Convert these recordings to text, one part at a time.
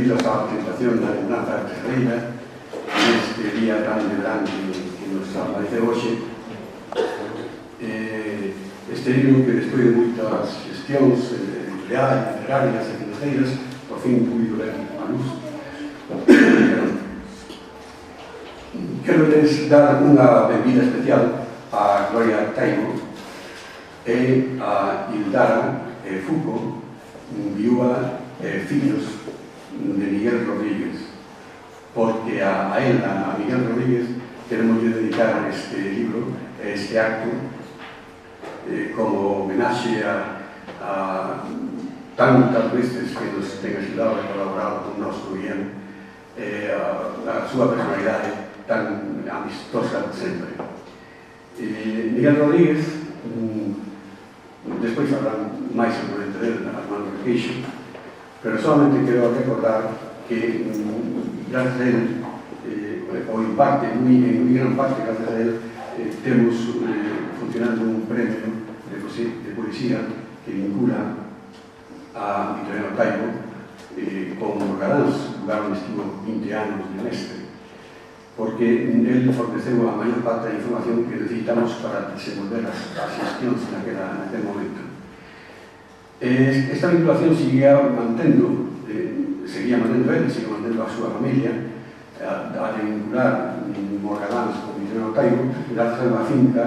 benvidos á presentación da lembranza de Ferreira neste día tan de verán que nos aparece hoxe. Este libro que despois de moitas xestións editoriais, literarias e financeiras por fin puido ver a luz. Quero dar unha benvida especial a Gloria Taibo e a Ildara Foucault, viúva e fillos de Miguel Rodríguez, porque a ela, a Miguel Rodríguez, queremos dedicar este libro, este acto, como homenaxe a tantas veces que nos ten axudado e colaborado con nós no guión, a súa personalidade tan amistosa sempre. Miguel Rodríguez, despois falarán máis seguramente dele, Armando Requeixo, pero solamente quero recordar que gracias a él, ou en parte, en gran parte gracias a él, temos funcionando un premio de poesía que vincula a Victoriano Taibo con Orgadáns, lugar onde estivo 20 anos de mestre, porque él forneceu a maior parte da información que necesitamos para desenvolver as xestións naquele momento. Esta vinculación seguía mantendo él, sigue mantendo a súa familia, a de vincular Orgadáns con Victoriano Taibo, gracias a unha finca,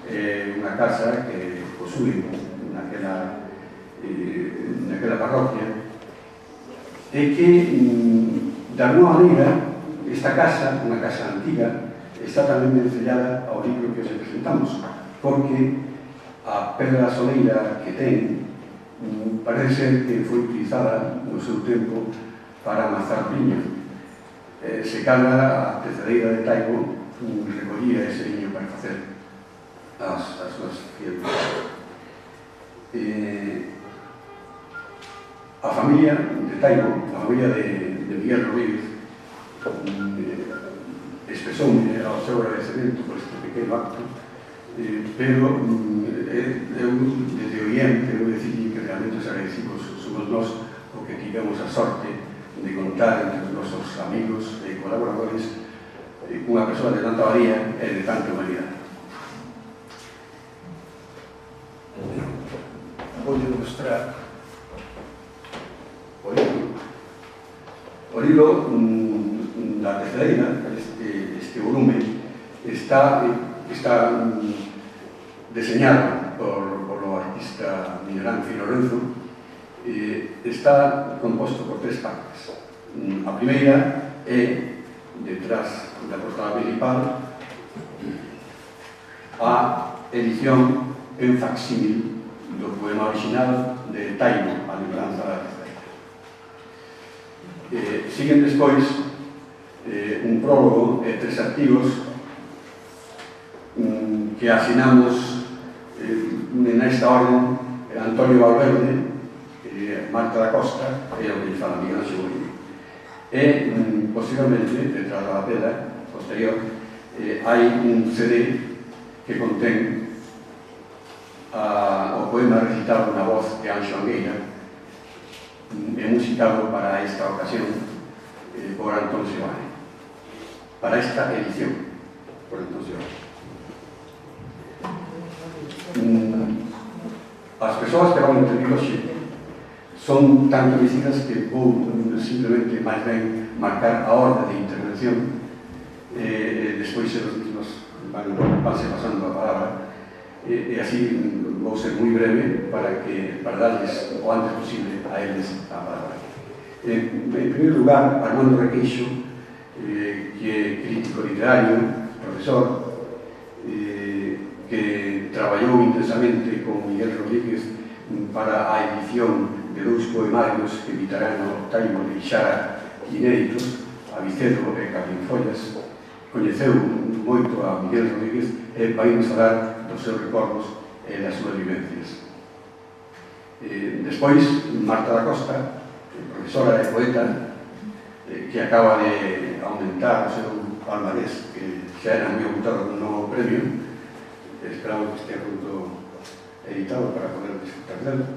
unha casa que posúe naquela parroquia, e que, de alguma maneira, esta casa, unha casa antiga, está tamén vencellada ao libro que os presentamos, porque a pedra soleira que ten parece ser que foi utilizada no seu tempo para amasar viño. Se cadra a tecedeira de Taibo recollía ese viño para facer as súas fiebres. A familia de Taibo, a familia de Miguel Rodríguez, expresoume ao seu agradecemento por este pequeno acto, pero eu desde o guión quero dicir que realmente os agradecimos somos nós porque tivemos a sorte de contar entre os nosos amigos e colaboradores unha persoa de tanta valía e de tanta humanidade. Vou mostrar o libro da tecedeira, este volume, está deseñado por o artista Miguel Ángel Lorenzo. Está composto por 3 partes. A primeira é, detrás da portada principal, a edición en facsímil do poema original de Taibo, A lembranza da tecedeira. Siguen despois un prólogo e 3 artigos que asinamos nesta orden Antonio Valverde, Marta da Costa e o que lle fala Miguel Ángel. E, posiblemente, detrás da lapela posterior, hai un CD que contén o poema recitado na voz de Anxo Angueira e musicado para esta ocasión por Antón Seoane, para esta edición por Antón Seoane. As persoas que van intervir hoxe son tan conhecidas que vou simplemente máis ben marcar a orde de intervención, despois os mismos vanse pasando a palabra, e así vou ser moi breve para darles o antes posible a eles a palabra. En primeiro lugar, Armando Requeixo, que é crítico literario, profesor, que traballou intensamente con Miguel Rodríguez para a edición de 2 poemarios que Victoriano Taibo deixara inéditos, Avicedo e Capinfollas. Coñeceu moito a Miguel Rodríguez e vai nos falar dos seus recordos e das súas vivencias. Despois, Marta da Costa, profesora e poeta, que acaba de aumentar o seu palmarés, que xa era moi apuntado con un novo premio. Esperamos que estea pronto editado para poder disfrutar dele.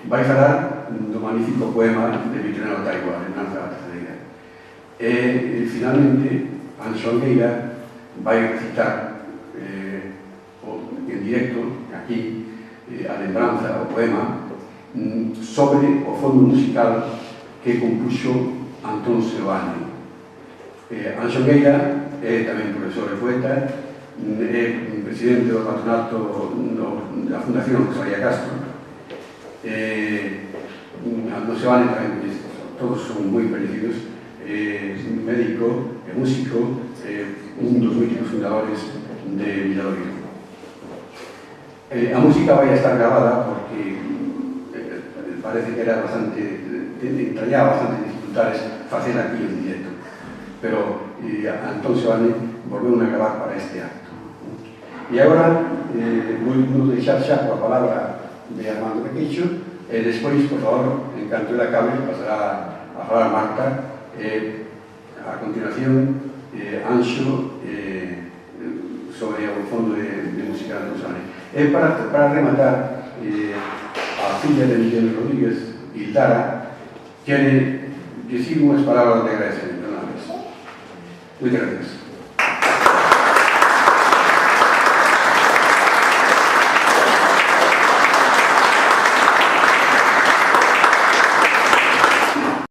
vai falar do magnífico poema de Victoriano Taiwa, Lembranza da Terceira. E, finalmente, Anxo Angueira vai recitar en directo, aquí, a lembranza, o poema, sobre o fondo musical que compuxo Antón Seoane. Anxo Angueira é tamén profesor e poeta, é presidente do patronato da Fundación José María Castro. Antón Seoane tamén, todos son moi parecidos, médico e músico, un dos míticos fundadores de Villadoiro. A música vai a estar grabada porque parece que era bastante, entrañaba bastante dificultades facer aquí en directo, pero Antón Seoane volveu a gravar para este acto. E agora vou deixar xa coa palabra de Armando Requeixo e despois, por favor, en canto ele acabe, pasará a falar Marta e a continuación Anxo sobre o fondo de música de Antón Seoane. E para rematar, a filla de Miguel Rodríguez, Ildara, quere dicir unhas palabras de agradecemento. Moitas gracias.